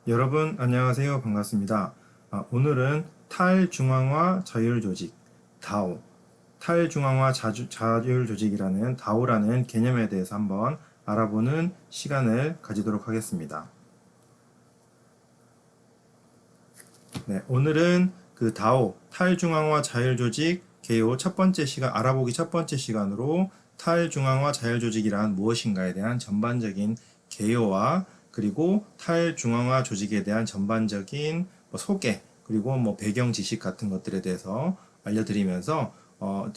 여러분 안녕하세요. 반갑습니다. 오늘은 탈중앙화 자율조직 DAO, 탈중앙화 자율조직이라는 DAO라는 개념에 대해서 한번 알아보는 시간을 가지도록 하겠습니다. 네, 오늘은 그 DAO, 탈중앙화 자율조직 개요 첫 번째 시간, 알아보기 첫 번째 시간으로 탈중앙화 자율조직이란 무엇인가에 대한 전반적인 개요와 그리고 탈중앙화 조직에 대한 전반적인 소개, 그리고 배경 지식 같은 것들에 대해서 알려드리면서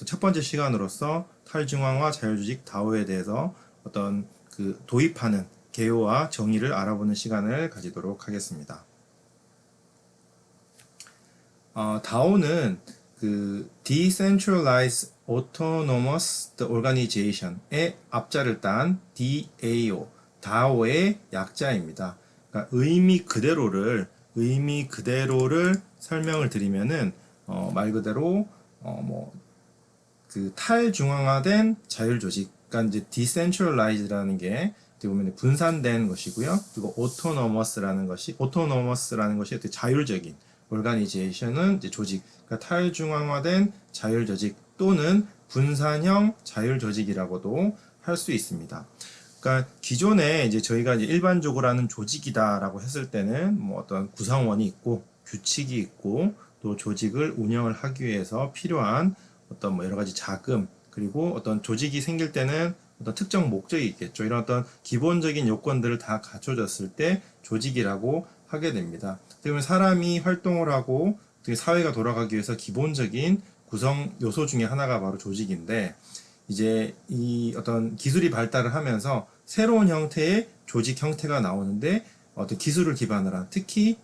첫 번째 시간으로서 탈중앙화 자율조직 DAO에 대해서 어떤 그 도입하는 개요와 정의를 알아보는 시간을 가지도록 하겠습니다. DAO는 그 Decentralized Autonomous Organization의 앞자를 딴 DAO, DAO의 약자입니다. 그러니까 의미 그대로를 설명을 드리면은 말 그대로 그 탈중앙화된 자율조직, 그러니까 이제 decentralized라는 게 어떻게 보면 분산된 것이고요. 그리고 autonomous라는 것이 어떻게 자율적인 organization은 이제 조직, 그러니까 탈중앙화된 자율조직 또는 분산형 자율조직이라고도 할 수 있습니다. 그러니까 기존에 이제 저희가 이제 일반적으로 하는 조직이다라고 했을 때는 어떤 구성원이 있고 규칙이 있고 또 조직을 운영을 하기 위해서 필요한 어떤 여러 가지 자금, 그리고 어떤 조직이 생길 때는 어떤 특정 목적이 있겠죠. 이런 어떤 기본적인 요건들을 다 갖춰졌을 때 조직이라고 하게 됩니다. 그러면 사람이 활동을 하고 사회가 돌아가기 위해서 기본적인 구성 요소 중에 하나가 바로 조직인데, 이제 이 어떤 기술이 발달을 하면서 새로운 형태의 조직 형태가 나오는데, 어떤 기술을 기반으로 한, 특히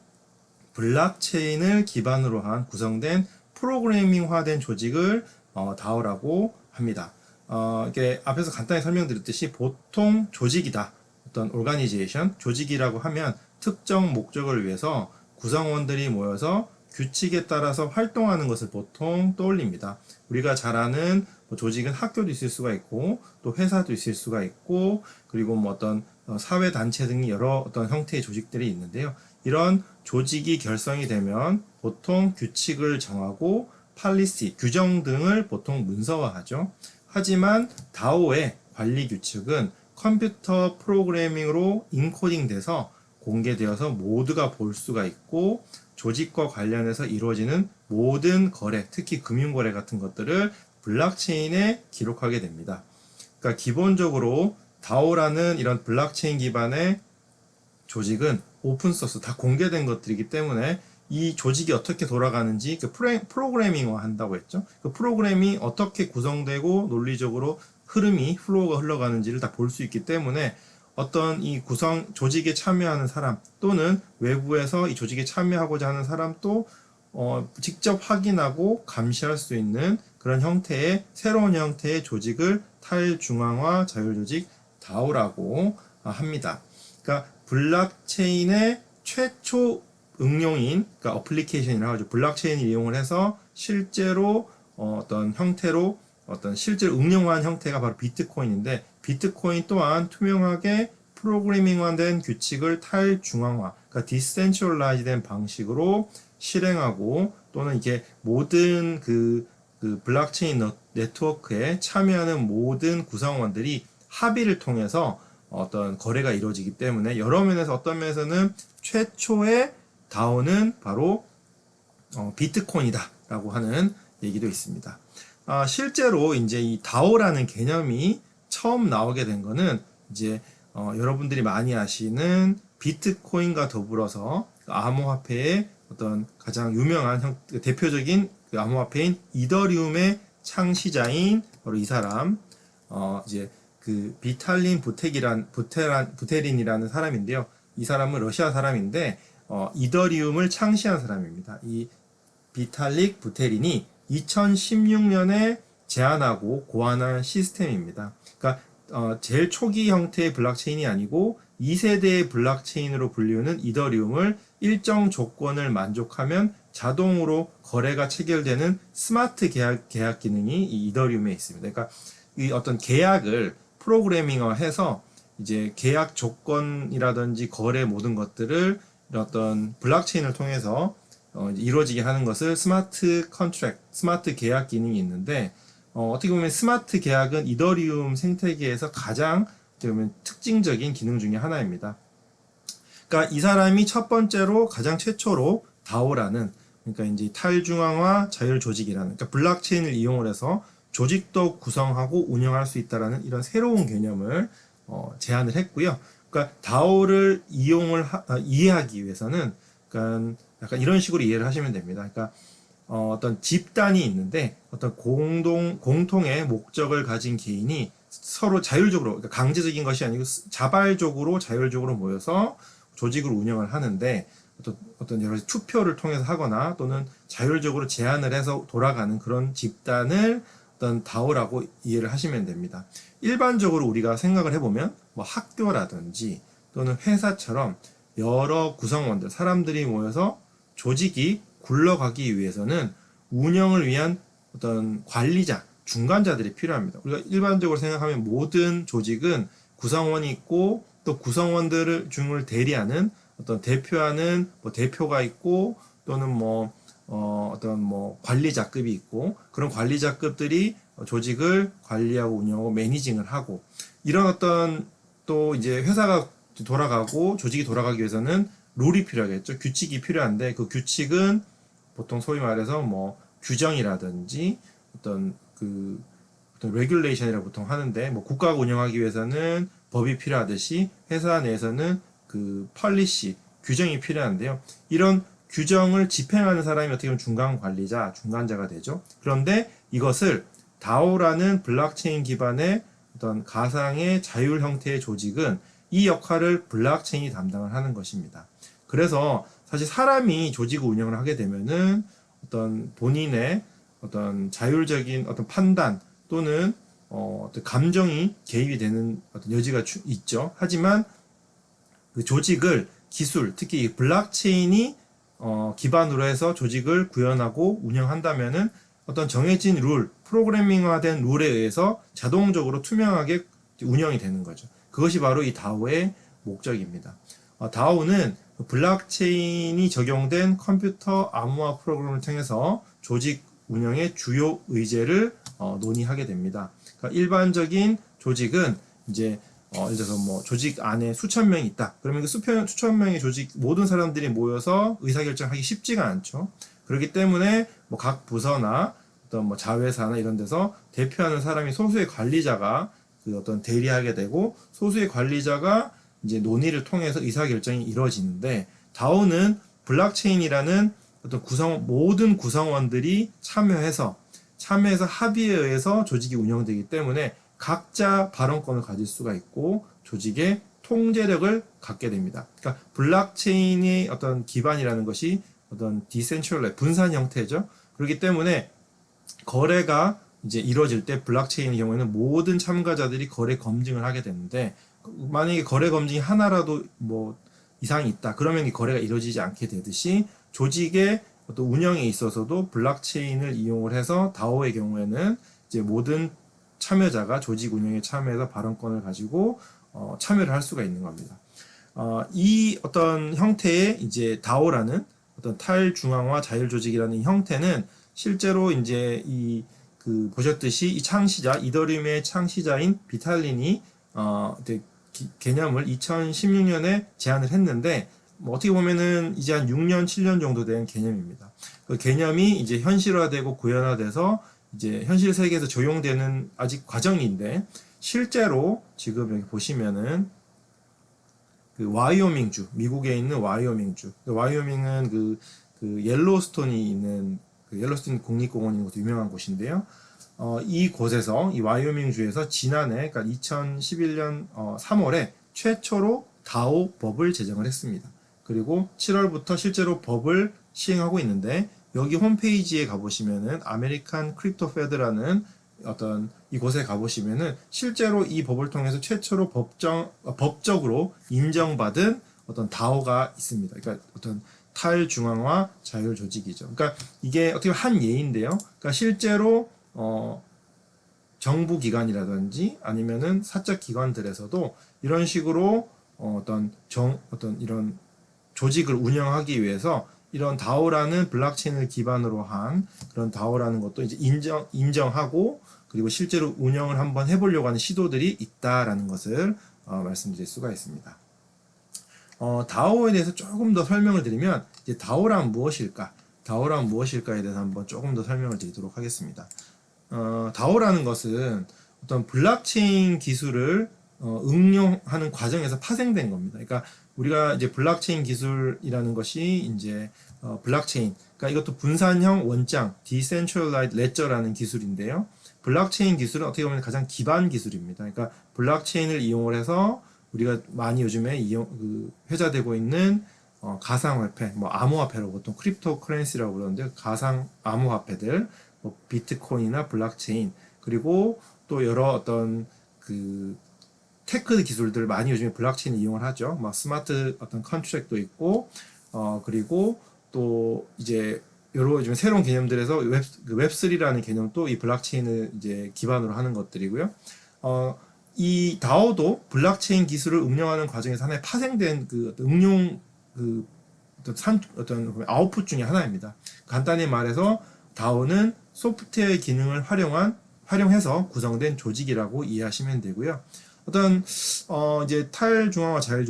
블록체인을 기반으로 한 구성된 프로그래밍화된 조직을 DAO라고 합니다. 이렇게 앞에서 간단히 설명드렸듯이 보통 조직이다, 어떤 오르가니제이션, 조직이라고 하면 특정 목적을 위해서 구성원들이 모여서 규칙에 따라서 활동하는 것을 보통 떠올립니다. 우리가 잘 아는 조직은 학교도 있을 수가 있고 또 회사도 있을 수가 있고, 그리고 어떤 사회단체 등이 여러 어떤 형태의 조직들이 있는데요. 이런 조직이 결성이 되면 보통 규칙을 정하고 팔리시, 규정 등을 보통 문서화하죠. 하지만 DAO의 관리 규칙은 컴퓨터 프로그래밍으로 인코딩 돼서 공개되어서 모두가 볼 수가 있고, 조직과 관련해서 이루어지는 모든 거래, 특히 금융거래 같은 것들을 블록체인에 기록하게 됩니다. 그러니까 기본적으로 DAO라는 이런 블록체인 기반의 조직은 오픈소스, 다 공개된 것들이기 때문에 이 조직이 어떻게 돌아가는지 프로그래밍화 한다고 했죠. 그 프로그램이 어떻게 구성되고 논리적으로 플로우가 흘러가는지를 다 볼 수 있기 때문에 어떤 이 조직에 참여하는 사람 또는 외부에서 이 조직에 참여하고자 하는 사람도 직접 확인하고 감시할 수 있는 그런 새로운 형태의 조직을 탈중앙화 자율조직 DAO라고 합니다. 그러니까 블록체인의 최초 응용인, 그러니까 어플리케이션이라고 하죠. 블록체인을 이용을 해서 실제로 실제로 응용한 형태가 바로 비트코인인데, 비트코인 또한 투명하게 프로그래밍화된 규칙을 탈중앙화, 그러니까 디센트럴라이즈된 방식으로 실행하고, 또는 이게 모든 그 블록체인 네트워크에 참여하는 모든 구성원들이 합의를 통해서 어떤 거래가 이루어지기 때문에, 여러 면에서 어떤 면에서는 최초의 DAO는 바로 비트코인이다라고 하는 얘기도 있습니다. 실제로 이제 이 DAO라는 개념이 처음 나오게 된 거는 이제 여러분들이 많이 아시는 비트코인과 더불어서 암호화폐의 어떤 가장 유명한 대표적인 그 암호화폐인 이더리움의 창시자인 바로 이 사람, 이제 그 비탈린 부테린이라는 사람인데요. 이 사람은 러시아 사람인데 이더리움을 창시한 사람입니다. 이 비탈릭 부테린이 2016년에 제안하고 고안한 시스템입니다. 그러니까 제일 초기 형태의 블록체인이 아니고 2세대의 블록체인으로 불리우는 이더리움을 일정 조건을 만족하면 자동으로 거래가 체결되는 스마트 계약 기능이 이 이더리움에 있습니다. 그러니까 이 어떤 계약을 프로그래밍화해서 이제 계약 조건이라든지 거래 모든 것들을 어떤 블록체인을 통해서 이루어지게 하는 것을 스마트 컨트랙트, 스마트 계약 기능이 있는데 어떻게 보면 스마트 계약은 이더리움 생태계에서 가장 어떻게 보면 특징적인 기능 중에 하나입니다. 그러니까 이 사람이 첫 번째로 가장 최초로 다오라는 그러니까 이제 탈중앙화 자율 조직이라는 그러니까 블록체인을 이용을 해서 조직도 구성하고 운영할 수 있다라는 이런 새로운 개념을 제안을 했고요. 그러니까 다오를 이해하기 위해서는 그러니까 약간 이런 식으로 이해를 하시면 됩니다. 그러니까 어떤 집단이 있는데 어떤 공통의 목적을 가진 개인이 서로 자율적으로 그러니까 강제적인 것이 아니고 자발적으로 자율적으로 모여서 조직을 운영을 하는데 어떤 여러 가지 투표를 통해서 하거나 또는 자율적으로 제안을 해서 돌아가는 그런 집단을 어떤 다오라고 이해를 하시면 됩니다. 일반적으로 우리가 생각을 해보면 뭐 학교라든지 또는 회사처럼 여러 구성원들, 사람들이 모여서 조직이 굴러가기 위해서는 운영을 위한 어떤 관리자, 중간자들이 필요합니다. 우리가 일반적으로 생각하면 모든 조직은 구성원이 있고 또 구성원들을 중을 대리하는 어떤 대표하는 뭐 대표가 있고 또는 어떤 관리자급이 있고 그런 관리자급들이 조직을 관리하고 운영하고 매니징을 하고 이런 어떤 또 이제 회사가 돌아가고 조직이 돌아가기 위해서는 룰이 필요하겠죠. 규칙이 필요한데 그 규칙은 보통 소위 말해서 뭐 규정이라든지 어떤 어떤 레귤레이션이라고 보통 하는데 뭐 국가가 운영하기 위해서는 법이 필요하듯이 회사 내에서는 그 펄리시 규정이 필요한데요. 이런 규정을 집행하는 사람이 어떻게 보면 중간 관리자, 중간자가 되죠. 그런데 이것을 다오라는 블록체인 기반의 어떤 가상의 자율 형태의 조직은 이 역할을 블록체인이 담당을 하는 것입니다. 그래서 사실 사람이 조직을 운영을 하게 되면은 어떤 본인의 어떤 자율적인 어떤 판단 또는 어떤 감정이 개입이 되는 어떤 여지가 있죠. 하지만 그 조직을 기술, 특히 블록체인이 기반으로 해서 조직을 구현하고 운영한다면은 어떤 정해진 룰, 프로그래밍화된 룰에 의해서 자동적으로 투명하게 운영이 되는 거죠. 그것이 바로 이 다오의 목적입니다. 다오는 블록체인이 적용된 컴퓨터 암호화 프로그램을 통해서 조직 운영의 주요 의제를 논의하게 됩니다. 그러니까 일반적인 조직은 이제 예를 들어서 뭐 조직 안에 수천 명이 있다. 그러면 그 수천 명의 조직 모든 사람들이 모여서 의사결정하기 쉽지가 않죠. 그렇기 때문에 뭐 각 부서나 어떤 뭐 자회사나 이런 데서 대표하는 사람이 소수의 관리자가 그 어떤 대리하게 되고 소수의 관리자가 이제 논의를 통해서 의사결정이 이루어지는데 다오는 블록체인이라는 어떤 모든 구성원들이 참여해서 합의에 의해서 조직이 운영되기 때문에 각자 발언권을 가질 수가 있고 조직의 통제력을 갖게 됩니다. 그러니까 블록체인의 어떤 기반이라는 것이 어떤 디센트럴라이즈 분산 형태죠. 그렇기 때문에 거래가 이제 이루어질 때 블록체인의 경우에는 모든 참가자들이 거래 검증을 하게 되는데 만약에 거래 검증이 하나라도 뭐 이상이 있다. 그러면 이 거래가 이루어지지 않게 되듯이 조직의 어떤 운영에 있어서도 블록체인을 이용을 해서 다오의 경우에는 이제 모든 참여자가 조직 운영에 참여해서 발언권을 가지고 참여를 할 수가 있는 겁니다. 이 어떤 형태의 이제 다오라는 어떤 탈중앙화 자율 조직이라는 형태는 실제로 이제 보셨듯이 이 창시자 이더리움의 창시자인 비탈린이 개념을 2016년에 제안을 했는데 뭐 어떻게 보면은 이제 한 6년, 7년 정도 된 개념입니다. 그 개념이 이제 현실화되고 구현화돼서 이제 현실 세계에서 적용되는 아직 과정인데 실제로 지금 여기 보시면은 그 와이오밍주, 미국에 있는 와이오밍주. 와이오밍은 그 옐로스톤이 있는 그 옐로스톤 국립공원이 있는 것도 유명한 곳인데요. 이 곳에서 이 와이오밍주에서 지난해 그러니까 2011년 3월에 최초로 다오 법을 제정을 했습니다. 그리고 7월부터 실제로 법을 시행하고 있는데 여기 홈페이지에 가보시면은 아메리칸 크립토 페드라는 어떤 이곳에 가보시면은 실제로 이 법을 통해서 최초로 법적으로 인정받은 어떤 다오가 있습니다. 그러니까 어떤 탈중앙화 자율 조직이죠. 그러니까 이게 어떻게 보면 한 예인데요. 그러니까 실제로 정부 기관이라든지 아니면은 사적 기관들에서도 이런 식으로 어떤 이런 조직을 운영하기 위해서 이런 다오라는 블록체인을 기반으로 한 그런 다오라는 것도 이제 인정하고 그리고 실제로 운영을 한번 해보려고 하는 시도들이 있다라는 것을 말씀드릴 수가 있습니다. 다오에 대해서 조금 더 설명을 드리면 이제 다오란 무엇일까? 다오란 무엇일까에 대해서 한번 조금 더 설명을 드리도록 하겠습니다. 다오라는 것은 어떤 블록체인 기술을 응용하는 과정에서 파생된 겁니다. 그러니까 우리가 이제 블록체인 기술이라는 것이 이제 블록체인, 그러니까 이것도 분산형 원장, Decentralized Ledger라는 기술인데요. 블록체인 기술은 어떻게 보면 가장 기반 기술입니다. 그러니까 블록체인을 이용을 해서 우리가 많이 요즘에 회자되고 있는 가상화폐, 뭐 암호화폐라고 보통 크립토커런시라고 그러는데 가상 암호화폐들, 뭐 비트코인이나 블록체인, 그리고 또 여러 어떤 그 테크 기술들 많이 요즘에 블록체인 이용을 하죠. 막 스마트 어떤 컨트랙도 있고, 그리고 또 이제 여러 요즘 새로운 개념들에서 웹3라는 개념도 이 블록체인을 이제 기반으로 하는 것들이고요. 이 다오도 블록체인 기술을 응용하는 과정에서 하나의 파생된 그 응용 그 어떤 아웃풋 중에 하나입니다. 간단히 말해서 다오는 소프트웨어의 기능을 활용해서 구성된 조직이라고 이해하시면 되고요. 어떤 이제 탈중앙화 자율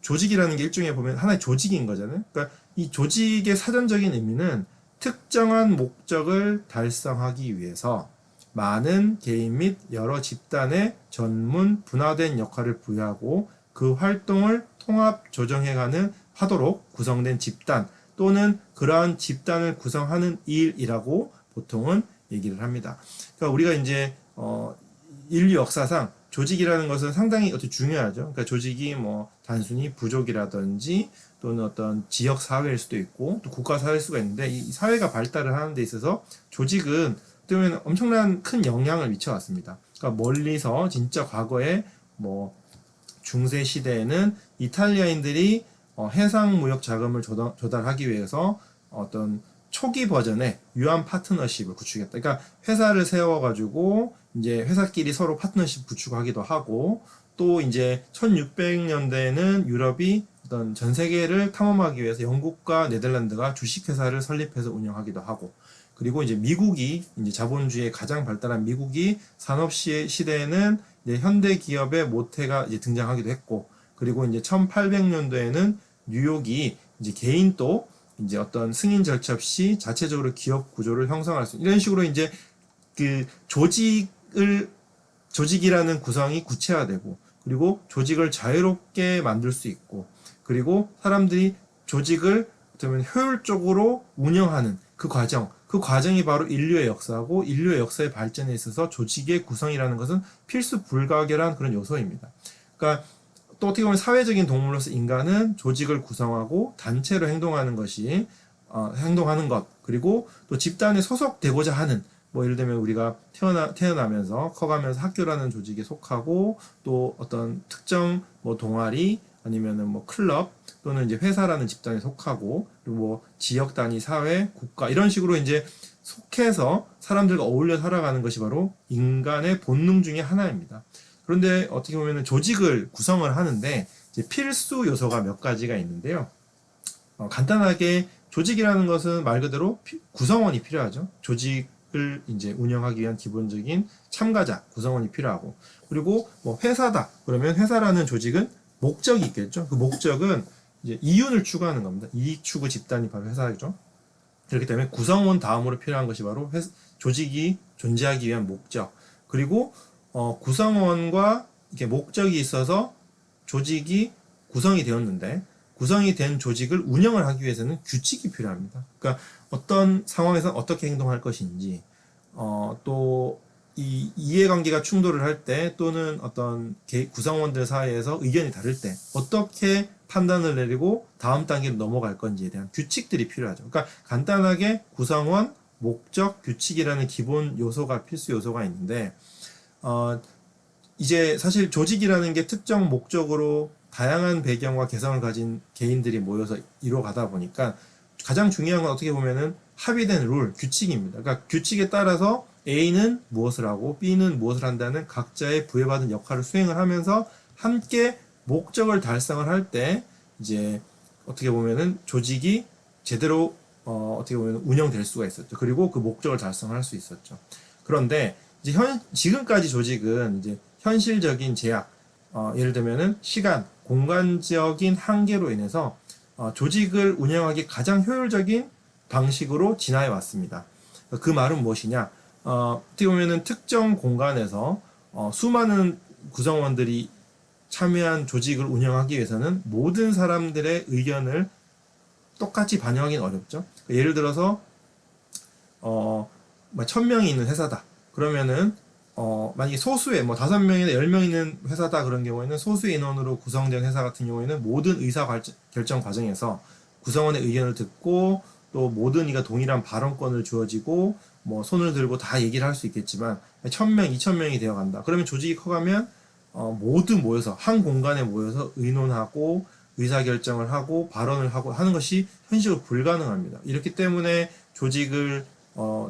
조직이라는 게 일종의 보면 하나의 조직인 거잖아요. 그러니까 이 조직의 사전적인 의미는 특정한 목적을 달성하기 위해서 많은 개인 및 여러 집단의 전문 분화된 역할을 부여하고 그 활동을 통합 조정해가는 하도록 구성된 집단 또는 그러한 집단을 구성하는 일이라고 보통은 얘기를 합니다. 그러니까 우리가 이제 인류 역사상 조직이라는 것은 상당히 어떻게 중요하죠. 그러니까 조직이 뭐 단순히 부족이라든지 또는 어떤 지역 사회일 수도 있고 또 국가 사회일 수가 있는데 이 사회가 발달을 하는 데 있어서 조직은 어떻게 보면 엄청난 큰 영향을 미쳐왔습니다. 그러니까 멀리서 진짜 과거에 뭐 중세 시대에는 이탈리아인들이 해상 무역 자금을 조달하기 위해서 어떤 초기 버전의 유한 파트너십을 구축했다. 그러니까 회사를 세워가지고 이제 회사끼리 서로 파트너십 구축하기도 하고 또 이제 1600년대에는 유럽이 어떤 전 세계를 탐험하기 위해서 영국과 네덜란드가 주식회사를 설립해서 운영하기도 하고 그리고 이제 미국이 이제 자본주의에 가장 발달한 미국이 산업 시대에는 이제 현대 기업의 모태가 이제 등장하기도 했고 그리고 이제 1800년도에는 뉴욕이 이제 개인 또 이제 어떤 승인 절차 없이 자체적으로 기업 구조를 형성할 수 이런 식으로 이제 그 조직이라는 구성이 구체화되고 그리고 조직을 자유롭게 만들 수 있고 그리고 사람들이 조직을 어쩌면 효율적으로 운영하는 그 과정이 바로 인류의 역사고 인류의 역사의 발전에 있어서 조직의 구성이라는 것은 필수 불가결한 그런 요소입니다. 그러니까 또 어떻게 보면 사회적인 동물로서 인간은 조직을 구성하고 단체로 행동하는 것 그리고 또 집단에 소속되고자 하는 뭐 예를 들면 우리가 태어나면서 커가면서 학교라는 조직에 속하고 또 어떤 특정 뭐 동아리 아니면은 뭐 클럽 또는 이제 회사라는 집단에 속하고 그리고 뭐 지역 단위 사회 국가 이런 식으로 이제 속해서 사람들과 어울려 살아가는 것이 바로 인간의 본능 중에 하나입니다. 그런데 어떻게 보면 조직을 구성을 하는데 이제 필수 요소가 몇 가지가 있는데요. 간단하게 조직이라는 것은 말 그대로 구성원이 필요하죠. 조직을 이제 운영하기 위한 기본적인 참가자, 구성원이 필요하고 그리고 뭐 회사다. 그러면 회사라는 조직은 목적이 있겠죠. 그 목적은 이제 이윤을 추구하는 겁니다. 이익 추구 집단이 바로 회사죠. 그렇기 때문에 구성원 다음으로 필요한 것이 바로 조직이 존재하기 위한 목적. 그리고 구성원과 이렇게 목적이 있어서 조직이 구성이 되었는데 구성이 된 조직을 운영을 하기 위해서는 규칙이 필요합니다. 그러니까 어떤 상황에서 어떻게 행동할 것인지 또 이 이해관계가 충돌을 할 때 또는 어떤 구성원들 사이에서 의견이 다를 때 어떻게 판단을 내리고 다음 단계로 넘어갈 건지에 대한 규칙들이 필요하죠. 그러니까 간단하게 구성원, 목적, 규칙이라는 기본 요소가 필수 요소가 있는데 이제 사실 조직이라는 게 특정 목적으로 다양한 배경과 개성을 가진 개인들이 모여서 이루어가다 보니까 가장 중요한 건 어떻게 보면은 합의된 룰, 규칙입니다. 그러니까 규칙에 따라서 A는 무엇을 하고 B는 무엇을 한다는 각자의 부여받은 역할을 수행을 하면서 함께 목적을 달성을 할 때 이제 어떻게 보면은 조직이 제대로 어떻게 보면 운영될 수가 있었죠. 그리고 그 목적을 달성할 수 있었죠. 그런데 이제 지금까지 조직은 이제 현실적인 제약, 예를 들면은 시간, 공간적인 한계로 인해서 조직을 운영하기 가장 효율적인 방식으로 진화해 왔습니다. 그 말은 무엇이냐? 어떻게 보면은 특정 공간에서 수많은 구성원들이 참여한 조직을 운영하기 위해서는 모든 사람들의 의견을 똑같이 반영하기는 어렵죠. 예를 들어서 1000명이 있는 회사다. 그러면은 만약에 소수의 5명이나 10명 있는 회사다 그런 경우에는 소수의 인원으로 구성된 회사 같은 경우에는 모든 의사 결정 과정에서 구성원의 의견을 듣고 또 모든 이가 동일한 발언권을 주어지고 뭐 손을 들고 다 얘기를 할 수 있겠지만 1000명, 2000명이 되어 간다. 그러면 조직이 커가면 모두 모여서 한 공간에 모여서 의논하고 의사결정을 하고 발언을 하고 하는 것이 현실적으로 불가능합니다. 이렇기 때문에 조직을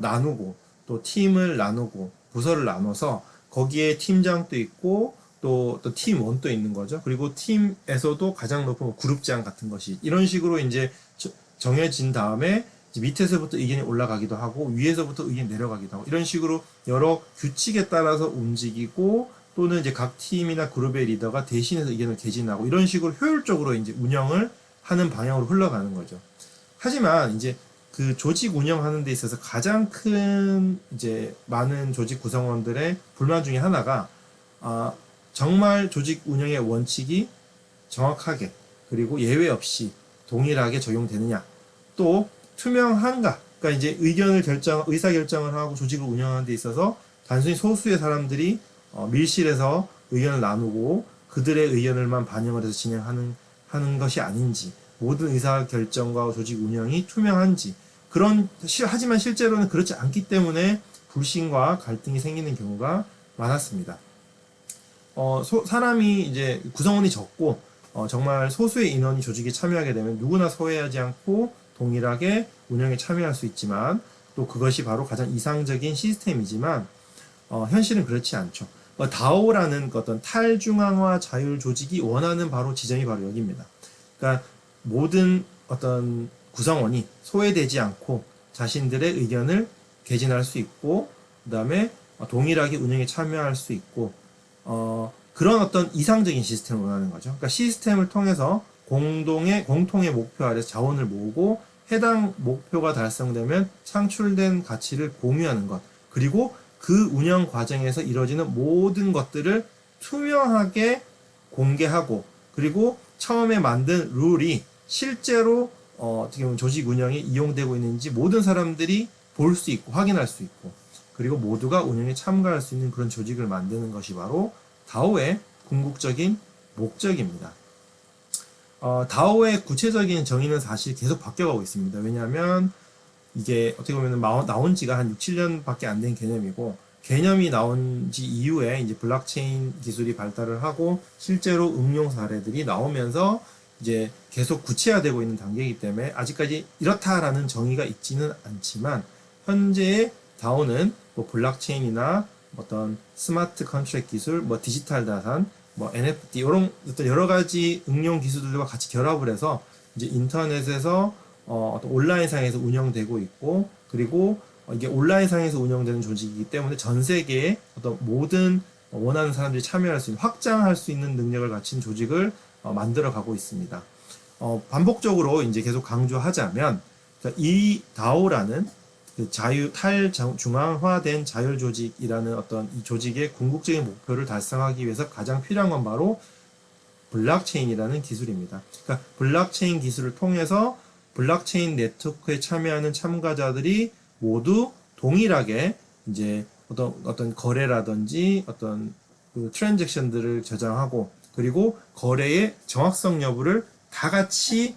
나누고 또 팀을 나누고 부서를 나눠서 거기에 팀장도 있고 또 팀원도 있는 거죠. 그리고 팀에서도 가장 높은 그룹장 같은 것이 이런 식으로 이제 정해진 다음에 이제 밑에서부터 의견이 올라가기도 하고 위에서부터 의견이 내려가기도 하고 이런 식으로 여러 규칙에 따라서 움직이고 또는 이제 각 팀이나 그룹의 리더가 대신해서 의견을 개진하고 이런 식으로 효율적으로 이제 운영을 하는 방향으로 흘러가는 거죠. 하지만 이제 그 조직 운영하는 데 있어서 가장 큰 이제 많은 조직 구성원들의 불만 중에 하나가 정말 조직 운영의 원칙이 정확하게 그리고 예외 없이 동일하게 적용되느냐 또 투명한가 그러니까 이제 의사결정을 하고 조직을 운영하는 데 있어서 단순히 소수의 사람들이 밀실에서 의견을 나누고 그들의 의견을만 반영을 해서 진행하는 것이 아닌지 모든 의사결정과 조직 운영이 투명한지 하지만 실제로는 그렇지 않기 때문에 불신과 갈등이 생기는 경우가 많았습니다. 사람이 이제 구성원이 적고 정말 소수의 인원이 조직에 참여하게 되면 누구나 소외하지 않고 동일하게 운영에 참여할 수 있지만 또 그것이 바로 가장 이상적인 시스템이지만 현실은 그렇지 않죠. 다오라는 어떤 탈중앙화 자율 조직이 원하는 바로 지점이 바로 여기입니다. 그러니까 모든 어떤 구성원이 소외되지 않고 자신들의 의견을 개진할 수 있고 그 다음에 동일하게 운영에 참여할 수 있고 그런 어떤 이상적인 시스템을 원하는 거죠. 그러니까 시스템을 통해서 공통의 목표 아래서 자원을 모으고 해당 목표가 달성되면 창출된 가치를 공유하는 것 그리고 그 운영 과정에서 이루어지는 모든 것들을 투명하게 공개하고 그리고 처음에 만든 룰이 실제로 어떻게 보면 조직 운영에 이용되고 있는지 모든 사람들이 볼 수 있고 확인할 수 있고 그리고 모두가 운영에 참가할 수 있는 그런 조직을 만드는 것이 바로 다오의 궁극적인 목적입니다. 다오의 구체적인 정의는 사실 계속 바뀌어가고 있습니다. 왜냐하면 이게 어떻게 보면 나온 지가 한 6, 7년밖에 안 된 개념이고 개념이 나온 지 이후에 이제 블록체인 기술이 발달을 하고 실제로 응용 사례들이 나오면서 이제 계속 구체화되고 있는 단계이기 때문에 아직까지 이렇다라는 정의가 있지는 않지만 현재의 다오는 뭐 블록체인이나 어떤 스마트 컨트랙 기술, 뭐 디지털 자산, 뭐 NFT 이런 어떤 여러 가지 응용 기술들과 같이 결합을 해서 이제 인터넷에서 어떤 온라인상에서 운영되고 있고 그리고 이게 온라인상에서 운영되는 조직이기 때문에 전 세계의 어떤 모든 원하는 사람들이 참여할 수 있는 확장할 수 있는 능력을 갖춘 조직을 만들어 가고 있습니다. 반복적으로 이제 계속 강조하자면 이 다오라는 그 탈중앙화된 자율 조직이라는 어떤 이 조직의 궁극적인 목표를 달성하기 위해서 가장 필요한 건 바로 블록체인이라는 기술입니다. 그러니까 블록체인 기술을 통해서 블록체인 네트워크에 참여하는 참가자들이 모두 동일하게 이제 어떤 거래라든지 어떤 그 트랜잭션들을 저장하고 그리고 거래의 정확성 여부를 다 같이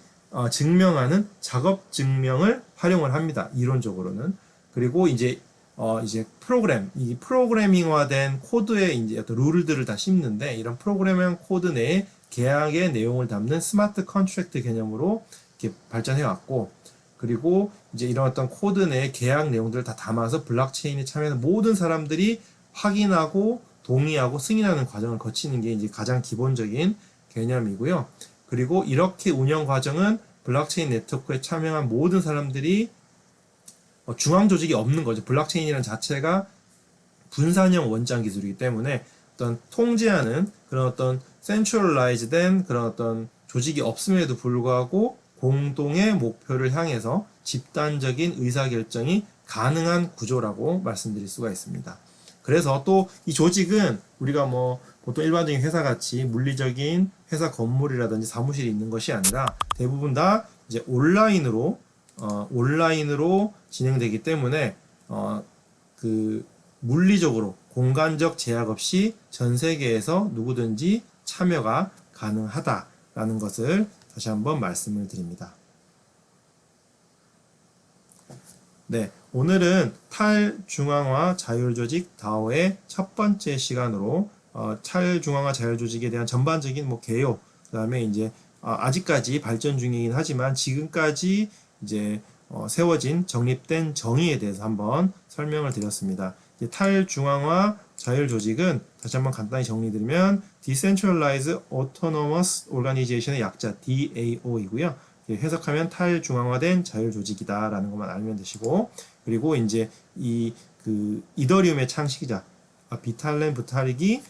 증명하는 작업 증명을 활용을 합니다. 이론적으로는. 그리고 이제 이 프로그래밍화된 코드에 이제 어떤 룰들을 다 씹는데 이런 프로그래밍 코드 내에 계약의 내용을 담는 스마트 컨트랙트 개념으로 이렇게 발전해 왔고 그리고 이제 이런 어떤 코드 내에 계약 내용들을 다 담아서 블록체인에 참여하는 모든 사람들이 확인하고 동의하고 승인하는 과정을 거치는 게 이제 가장 기본적인 개념이고요. 그리고 이렇게 운영 과정은 블록체인 네트워크에 참여한 모든 사람들이 중앙 조직이 없는 거죠. 블록체인이라는 자체가 분산형 원장 기술이기 때문에 어떤 통제하는 그런 어떤 센트럴라이즈된 그런 어떤 조직이 없음에도 불구하고 공동의 목표를 향해서 집단적인 의사결정이 가능한 구조라고 말씀드릴 수가 있습니다. 그래서 또 이 조직은 우리가 뭐 보통 일반적인 회사 같이 물리적인 회사 건물이라든지 사무실이 있는 것이 아니라 대부분 다 이제 온라인으로 진행되기 때문에 그 물리적으로 공간적 제약 없이 전 세계에서 누구든지 참여가 가능하다라는 것을 다시 한번 말씀을 드립니다. 네, 오늘은 탈중앙화 자율조직 다오의 첫 번째 시간으로 탈중앙화 자율조직에 대한 전반적인 뭐 개요, 그다음에 이제 아직까지 발전 중이긴 하지만 지금까지 이제 세워진 정립된 정의에 대해서 한번 설명을 드렸습니다. 탈중앙화 자율조직은 다시 한번 간단히 정리드리면 Decentralized Autonomous Organization의 약자 DAO이고요. 해석하면 탈중앙화된 자율조직이다라는 것만 알면 되시고, 그리고 이제 이더리움의 창시자 비탈렌 부타릭이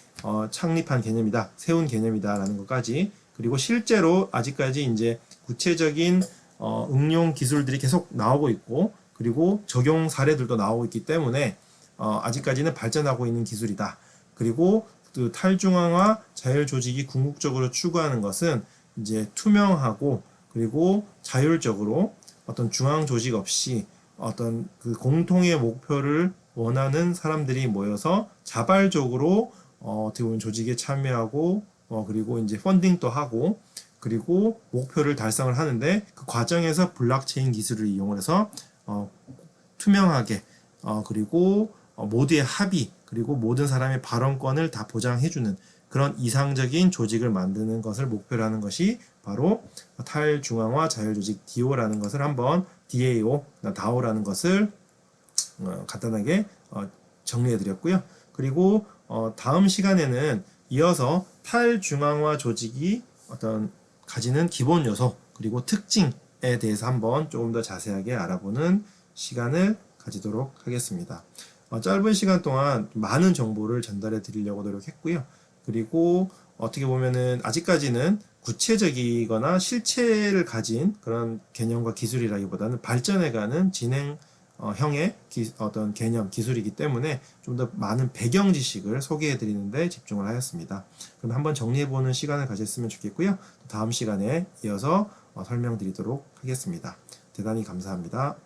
창립한 개념이다, 세운 개념이다라는 것까지, 그리고 실제로 아직까지 이제 구체적인 응용 기술들이 계속 나오고 있고, 그리고 적용 사례들도 나오고 있기 때문에 아직까지는 발전하고 있는 기술이다. 그리고 그 탈중앙화 자율조직이 궁극적으로 추구하는 것은 이제 투명하고 그리고 자율적으로 어떤 중앙 조직 없이 어떤 그 공통의 목표를 원하는 사람들이 모여서 자발적으로 어떻게 보면 조직에 참여하고 그리고 이제 펀딩도 하고 그리고 목표를 달성을 하는데, 그 과정에서 블록체인 기술을 이용을 해서 투명하게 그리고 모두의 합의 그리고 모든 사람의 발언권을 다 보장해주는 그런 이상적인 조직을 만드는 것을 목표로 하는 것이 바로 탈중앙화 자율조직 DAO라는 것을 한번 DAO라는 것을 간단하게 정리해 드렸고요. 그리고 다음 시간에는 이어서 탈중앙화 조직이 어떤 가지는 기본 요소 그리고 특징에 대해서 한번 조금 더 자세하게 알아보는 시간을 가지도록 하겠습니다. 짧은 시간 동안 많은 정보를 전달해 드리려고 노력했고요. 그리고 어떻게 보면은 아직까지는 구체적이거나 실체를 가진 그런 개념과 기술이라기보다는 발전해가는 진행형의 어떤 개념, 기술이기 때문에 좀 더 많은 배경 지식을 소개해 드리는데 집중을 하였습니다. 그럼 한번 정리해 보는 시간을 가졌으면 좋겠고요. 다음 시간에 이어서 설명드리도록 하겠습니다. 대단히 감사합니다.